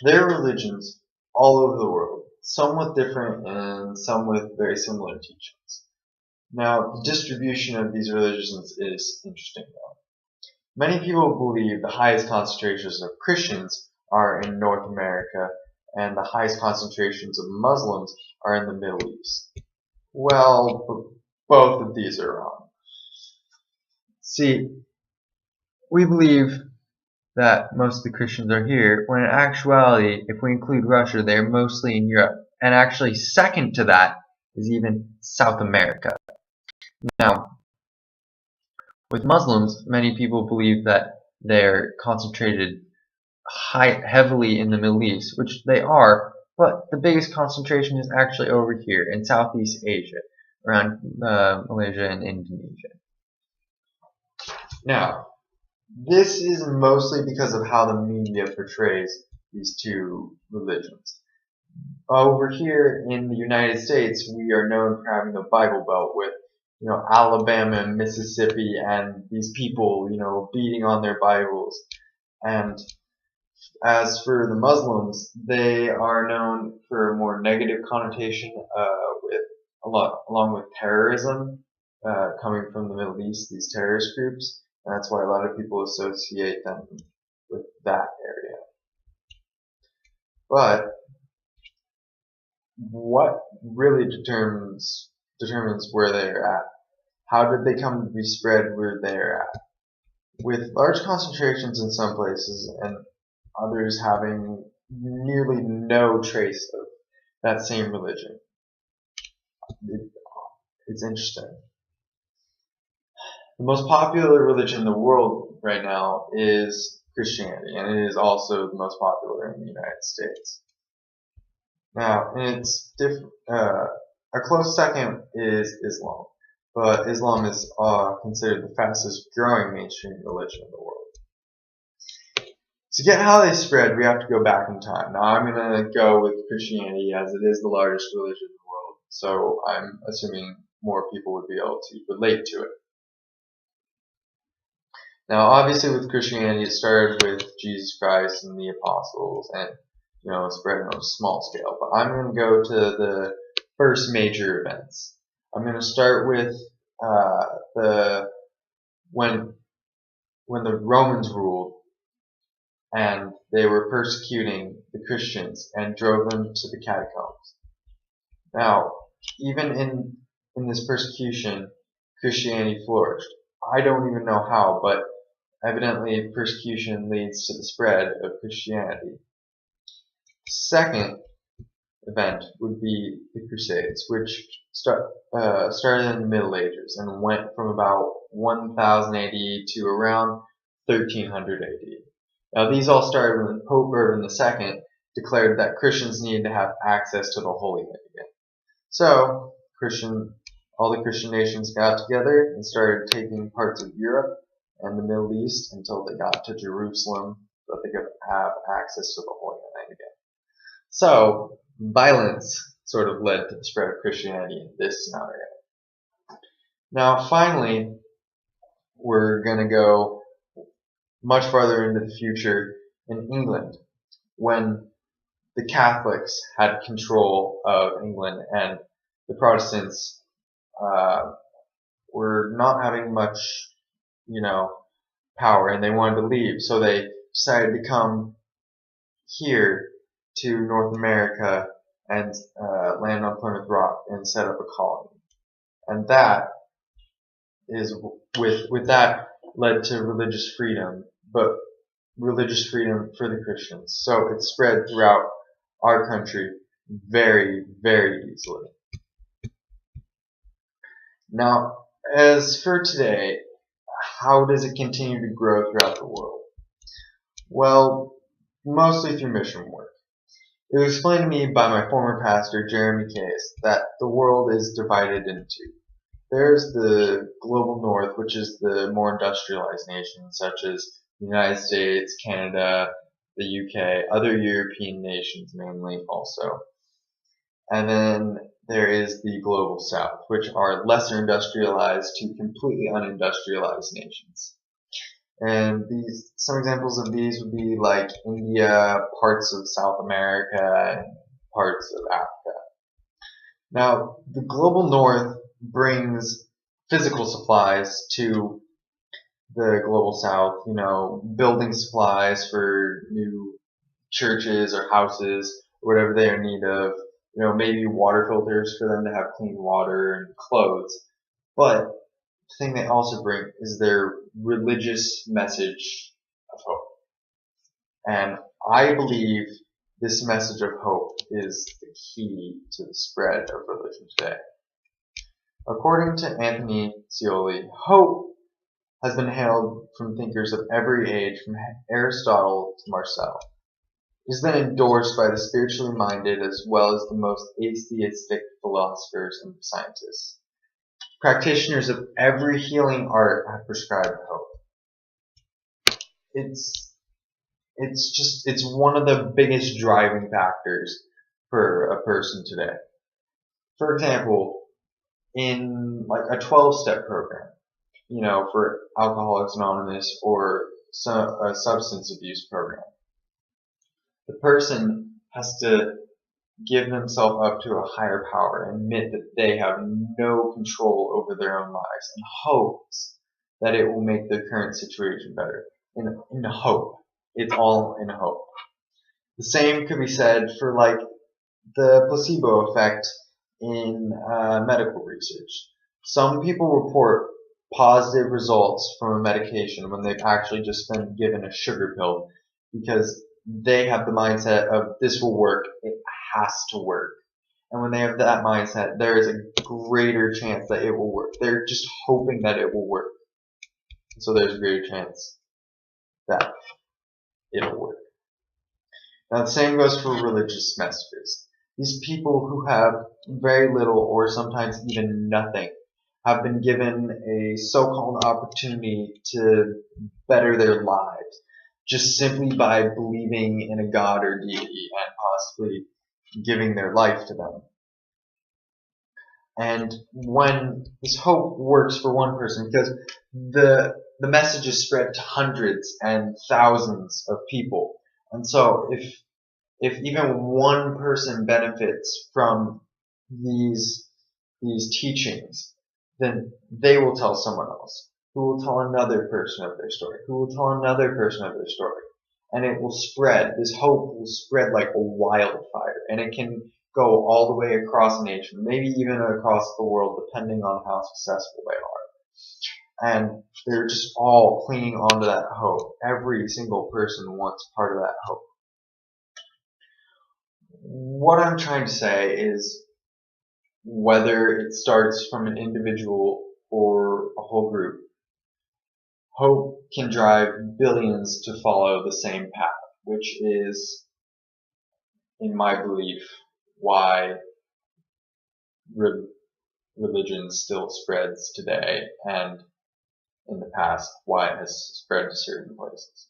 there are religions all over the world, some with different and some with very similar teachings. Now, the distribution of these religions is interesting though. Many people believe the highest concentrations of Christians are in North America and the highest concentrations of Muslims are in the Middle East. Well, both of these are wrong. See, we believe that most of the Christians are here, when in actuality, if we include Russia, they're mostly in Europe. And actually, second to that is even South America. Now, with Muslims, many people believe that they're concentrated heavily in the Middle East, which they are, but the biggest concentration is actually over here in Southeast Asia, around Malaysia and Indonesia. Now, this is mostly because of how the media portrays these two religions. Over here in the United States, we are known for having the Bible Belt with, Alabama and Mississippi and these people, beating on their Bibles. And as for the Muslims, they are known for a more negative connotation along with terrorism coming from the Middle East, these terrorist groups. And that's why a lot of people associate them with that area. But what really determines where they're at? How did they come to be spread where they're at? With large concentrations in some places and others having nearly no trace of that same religion. It's interesting. The most popular religion in the world right now is Christianity, and it is also the most popular in the United States. Now, it's a close second is Islam, but Islam is considered the fastest growing mainstream religion in the world. To get how they spread, we have to go back in time. Now, I'm going to go with Christianity as it is the largest religion in the world, so I'm assuming more people would be able to relate to it. Now, obviously with Christianity, it started with Jesus Christ and the apostles and, it spread on a small scale. But I'm going to go to the first major events. I'm going to start with when the Romans ruled and they were persecuting the Christians and drove them to the catacombs. Now, even in this persecution, Christianity flourished. I don't even know how, but evidently persecution leads to the spread of Christianity. Second event would be the Crusades, which started in the Middle Ages and went from about 1000 AD to around 1300 AD. Now these all started when Pope Urban II declared that Christians needed to have access to the Holy Land again. So all the Christian nations got together and started taking parts of Europe and the Middle East until they got to Jerusalem so that they could have access to the Holy Land again. So, violence sort of led to the spread of Christianity in this scenario. Now, finally, we're going to go much farther into the future in England, when the Catholics had control of England and the Protestants were not having much, power, and they wanted to leave. So they decided to come here to North America and land on Plymouth Rock and set up a colony. And that is with that led to religious freedom, but religious freedom for the Christians. So it spread throughout our country very, very easily. Now, as for today, how does it continue to grow throughout the world? Well, mostly through mission work. It was explained to me by my former pastor, Jeremy Case, that the world is divided into two. There's the global north, which is the more industrialized nations, such as the United States, Canada, the UK, other European nations mainly also. And then there is the global south, which are lesser industrialized to completely unindustrialized nations. And some examples of these would be like India, parts of South America, and parts of Africa. Now, the global north brings physical supplies to the global south, building supplies for new churches or houses, or whatever they are in need of, maybe water filters for them to have clean water and clothes. But the thing they also bring is their religious message of hope. And I believe this message of hope is the key to the spread of religion today. According to Anthony Scioli, hope has been hailed from thinkers of every age, from Aristotle to Marcel. It has been endorsed by the spiritually minded as well as the most atheistic philosophers and scientists. Practitioners of every healing art have prescribed hope. It's one of the biggest driving factors for a person today. For example, in like a 12-step program, for Alcoholics Anonymous or a substance abuse program, the person has to give themselves up to a higher power and admit that they have no control over their own lives in hopes that it will make their current situation better. In hope. It's all in hope. The same could be said for like the placebo effect in medical research. Some people report positive results from a medication when they've actually just been given a sugar pill because they have the mindset of this will work, it has to work. And when they have that mindset, there is a greater chance that it will work. They're just hoping that it will work. So there's a greater chance that it'll work. Now the same goes for religious messages. These people who have very little or sometimes even nothing have been given a so-called opportunity to better their lives just simply by believing in a God or deity and possibly giving their life to them. And when this hope works for one person, because the message is spread to hundreds and thousands of people, and so if even one person benefits from these teachings, then they will tell someone else, who will tell another person of their story, who will tell another person of their story, and it will spread. This hope will spread like a wildfire, and it can go all the way across a nation, maybe even across the world, depending on how successful they are. And they're just all clinging onto that hope. Every single person wants part of that hope. What I'm trying to say is, whether it starts from an individual or a whole group, hope can drive billions to follow the same path, which is, in my belief, why religion still spreads today, and in the past, why it has spread to certain places.